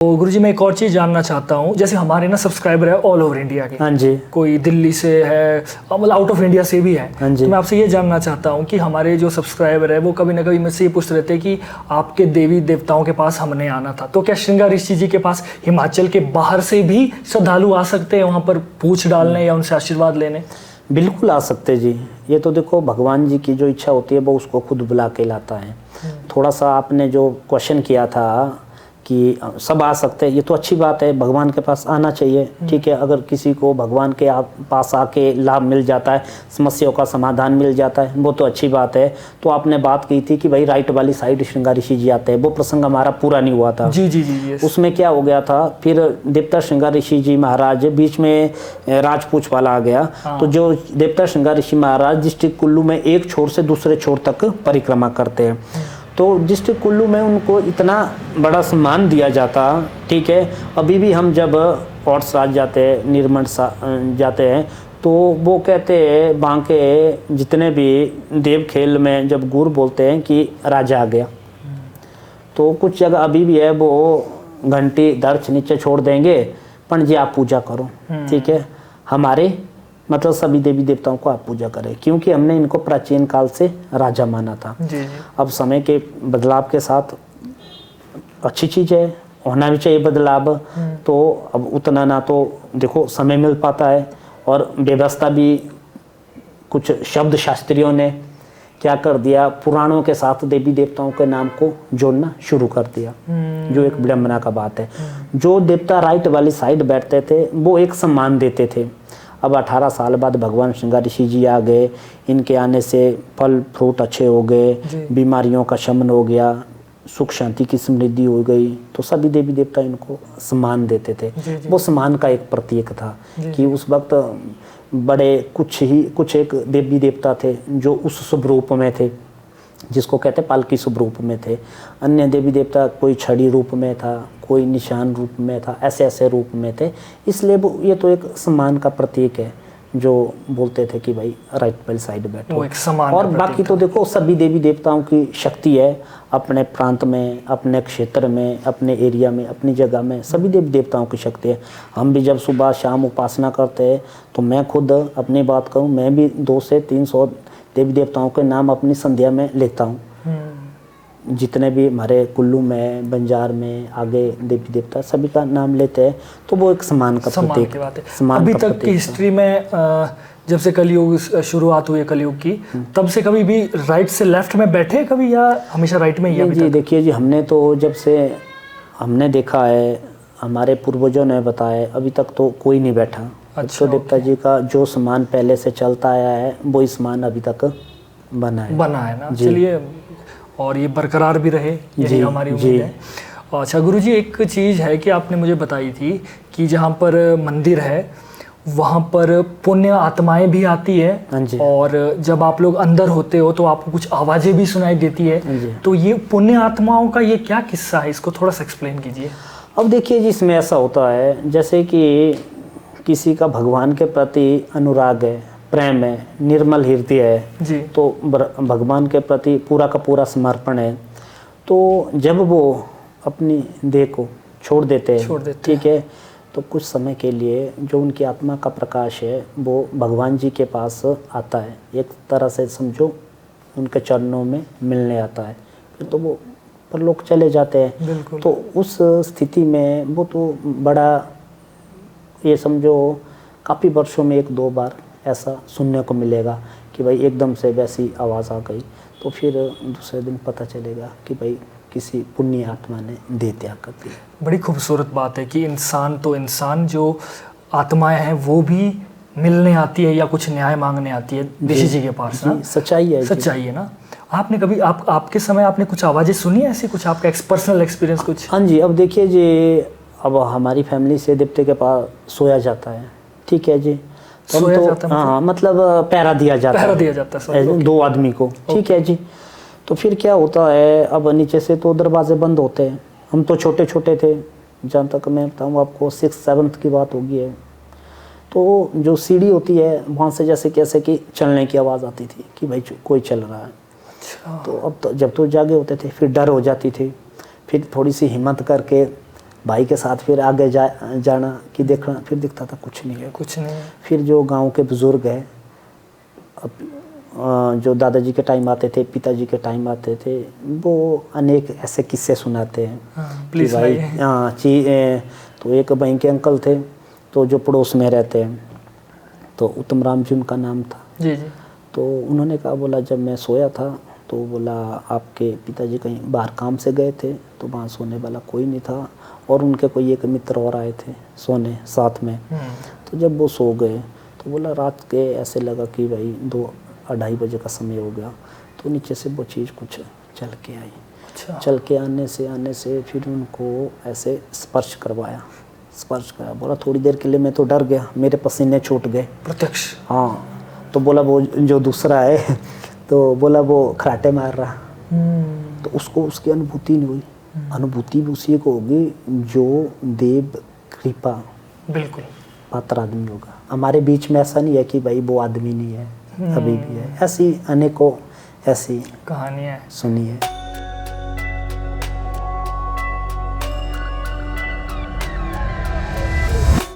तो गुरुजी मैं एक और चीज़ जानना चाहता हूँ, जैसे हमारे ना सब्सक्राइबर है ऑल ओवर इंडिया के। हाँ जी। कोई दिल्ली से है, मतलब आउट ऑफ इंडिया से भी है। हाँ जी। तो मैं आपसे ये जानना चाहता हूँ कि हमारे जो सब्सक्राइबर है वो कभी ना कभी मुझसे ये पूछते रहते हैं कि आपके देवी देवताओं के पास हमने आना था, तो क्या श्रृंगार ऋषि जी के पास हिमाचल के बाहर से भी श्रद्धालु आ सकते हैं वहाँ पर पूछ डालने या उनसे आशीर्वाद लेने? बिल्कुल आ सकते जी। ये तो देखो भगवान जी की जो इच्छा होती है वो उसको खुद बुला के लाता है। थोड़ा सा आपने जो क्वेश्चन किया था कि सब आ सकते हैं, ये तो अच्छी बात है, भगवान के पास आना चाहिए। ठीक है, अगर किसी को भगवान के पास आके लाभ मिल जाता है, समस्याओं का समाधान मिल जाता है, वो तो अच्छी बात है। तो आपने बात की थी कि भाई राइट वाली साइड श्रृंगार ऋषि जी आते हैं, वो प्रसंग हमारा पूरा नहीं हुआ था। जी जी जी। उसमें क्या हो गया था, फिर देवता श्रृंगार ऋषि जी महाराज बीच में राजपूछ वाला आ गया। तो जो देवता श्रृंगार ऋषि महाराज डिस्ट्रिक्ट कुल्लू में एक छोर से दूसरे छोर तक परिक्रमा करते हैं। तो डिस्ट्रिक्ट कुल्लू में उनको इतना बड़ा सम्मान दिया जाता। ठीक है, अभी भी हम जब ऑर्ट्स राज जाते हैं, निर्मल जाते हैं, तो वो कहते हैं वहाँ के जितने भी देव खेल में जब गुर बोलते हैं कि राजा आ गया, तो कुछ जगह अभी भी है वो घंटी दर्श नीचे छोड़ देंगे, पंडित जी आप पूजा करो। ठीक है, हमारे मतलब सभी देवी देवताओं को आप पूजा करें, क्योंकि हमने इनको प्राचीन काल से राजा माना था। जी। अब समय के बदलाव के साथ अच्छी चीज़ है, होना भी चाहिए बदलाव। तो अब उतना ना तो देखो समय मिल पाता है, और व्यवस्था भी कुछ शब्द शास्त्रियों ने क्या कर दिया, पुराणों के साथ देवी देवताओं के नाम को जोड़ना शुरू कर दिया, जो एक विडंबना का बात है। जो देवता राइट वाली साइड बैठते थे वो एक सम्मान देते थे। अब 18 साल बाद भगवान श्रृंगार ऋषि जी आ गए, इनके आने से फल फ्रूट अच्छे हो गए, बीमारियों का शमन हो गया, सुख शांति की समृद्धि हो गई, तो सभी देवी देवता इनको सम्मान देते थे। वो सम्मान का एक प्रतीक था कि उस वक्त बड़े कुछ एक देवी देवता थे जो उस शुभ रूप में थे, जिसको कहते पालकी शुभ रूप में थे। अन्य देवी देवता कोई छड़ी रूप में था, कोई निशान रूप में था, ऐसे ऐसे रूप में थे। इसलिए वो ये तो एक सम्मान का प्रतीक है, जो बोलते थे कि भाई राइट वाली साइड बैठो। वो एक सम्मान और का बाकी तो देखो सभी देवी देवताओं की शक्ति है, अपने प्रांत में, अपने क्षेत्र में, अपने एरिया में, अपनी जगह में सभी देवी देवताओं की शक्ति है। हम भी जब सुबह शाम उपासना करते हैं, तो मैं खुद अपनी बात कहूँ, मैं भी 200 से 300 देवी देवताओं के नाम अपनी संध्या में लेता हूँ। जितने भी हमारे कुल्लू में, बंजार में आगे देवी देवता सभी का नाम लेते हैं, तो वो एक सम्मान का प्रतीक है। अभी तक की हिस्ट्री में जब से कलयुग शुरुआत हुई है कलयुग की, तब से कभी भी राइट से लेफ्ट में बैठे कभी, या हमेशा राइट में ही? जी देखिए जी, हमने तो जब से हमने देखा है, हमारे पूर्वजों ने बताया, अभी तक तो कोई नहीं बैठा। अच्छा, तो देवता जी का जो सम्मान पहले से चलता आया है वो सम्मान अभी तक बना है ना। चलिए, और ये बरकरार भी रहे, यही हमारी उम्मीद है। अच्छा गुरुजी, एक चीज़ है कि आपने मुझे बताई थी कि जहाँ पर मंदिर है वहाँ पर पुण्य आत्माएं भी आती है, और जब आप लोग अंदर होते हो तो आपको कुछ आवाज़ें भी सुनाई देती है। तो ये पुण्य आत्माओं का ये क्या किस्सा है, इसको थोड़ा सा एक्सप्लेन कीजिए। अब देखिए जी, इसमें ऐसा होता है जैसे कि किसी का भगवान के प्रति अनुराग है, प्रेम है, निर्मल हृदय है जी, तो भगवान के प्रति पूरा का पूरा समर्पण है। तो जब वो अपनी देह को छोड़ देते हैं, ठीक है, तो कुछ समय के लिए जो उनकी आत्मा का प्रकाश है वो भगवान जी के पास आता है, एक तरह से समझो उनके चरणों में मिलने आता है। फिर तो वो परलोक चले जाते हैं। तो उस स्थिति में वो तो बड़ा, ये समझो काफ़ी वर्षों में 1-2 बार ऐसा सुनने को मिलेगा कि भाई एकदम से वैसी आवाज़ आ गई। तो फिर दूसरे दिन पता चलेगा कि भाई किसी पुण्य आत्मा ने देह त्याग कर दिया। बड़ी खूबसूरत बात है कि इंसान जो आत्माएं हैं वो भी मिलने आती है या कुछ न्याय मांगने आती है ऋषि जी के पास ना। सच्चाई है ना। आपने कभी आपके समय आपने कुछ आवाज़ें सुनी ऐसी, कुछ आपका पर्सनल एक्सपीरियंस कुछ? हाँ जी, अब देखिए जी, अब हमारी फैमिली से देवते के पास सोया जाता है, ठीक है जी, सोया जाता है, हाँ मतलब पहरा दिया जाता है 2 आदमी को, ठीक है जी। तो फिर क्या होता है, अब नीचे से तो दरवाजे बंद होते हैं, हम तो छोटे छोटे थे, जहाँ तक मैं बताऊँ आपको 6th-7th की बात होगी है। तो जो सीढ़ी होती है वहाँ से जैसे कैसे कि चलने की आवाज़ आती थी कि भाई कोई चल रहा है। तो अब तो जब तो जागे होते थे फिर डर हो जाती थी, फिर थोड़ी सी हिम्मत करके भाई के साथ फिर आगे जाना कि देखना, फिर दिखता था कुछ नहीं है। कुछ नहीं है। फिर जो गांव के बुजुर्ग हैं, जो दादाजी के टाइम आते थे, पिताजी के टाइम आते थे, वो अनेक ऐसे किस्से सुनाते हैं कि प्लीज भाई तो एक भाई के अंकल थे तो जो पड़ोस में रहते हैं, तो उत्तम राम जी उनका नाम था। जी जी। तो उन्होंने कहा, बोला जब मैं सोया था तो बोला आपके पिताजी कहीं बाहर काम से गए थे, तो वहाँ सोने वाला कोई नहीं था, और उनके कोई एक मित्र और आए थे सोने साथ में। तो जब वो सो गए तो बोला रात के ऐसे लगा कि भाई 2-2:30 बजे का समय हो गया, तो नीचे से वो चीज़ कुछ चल के आई। अच्छा। चल के आने से फिर उनको ऐसे स्पर्श करवाया, बोला थोड़ी देर के लिए मैं तो डर गया, मेरे पसीने छूट गए। प्रत्यक्ष। हाँ, तो बोला वो जो दूसरा है तो बोला वो खराटे मार रहा, तो उसको उसकी अनुभूति नहीं हुई। अनुभूति भी उसी को होगी जो देव कृपा बिल्कुल पात्र आदमी होगा। हमारे बीच में ऐसा नहीं है कि भाई वो आदमी नहीं है, अभी भी है। ऐसी अनेकों ऐसी कहानियाँ सुनी है।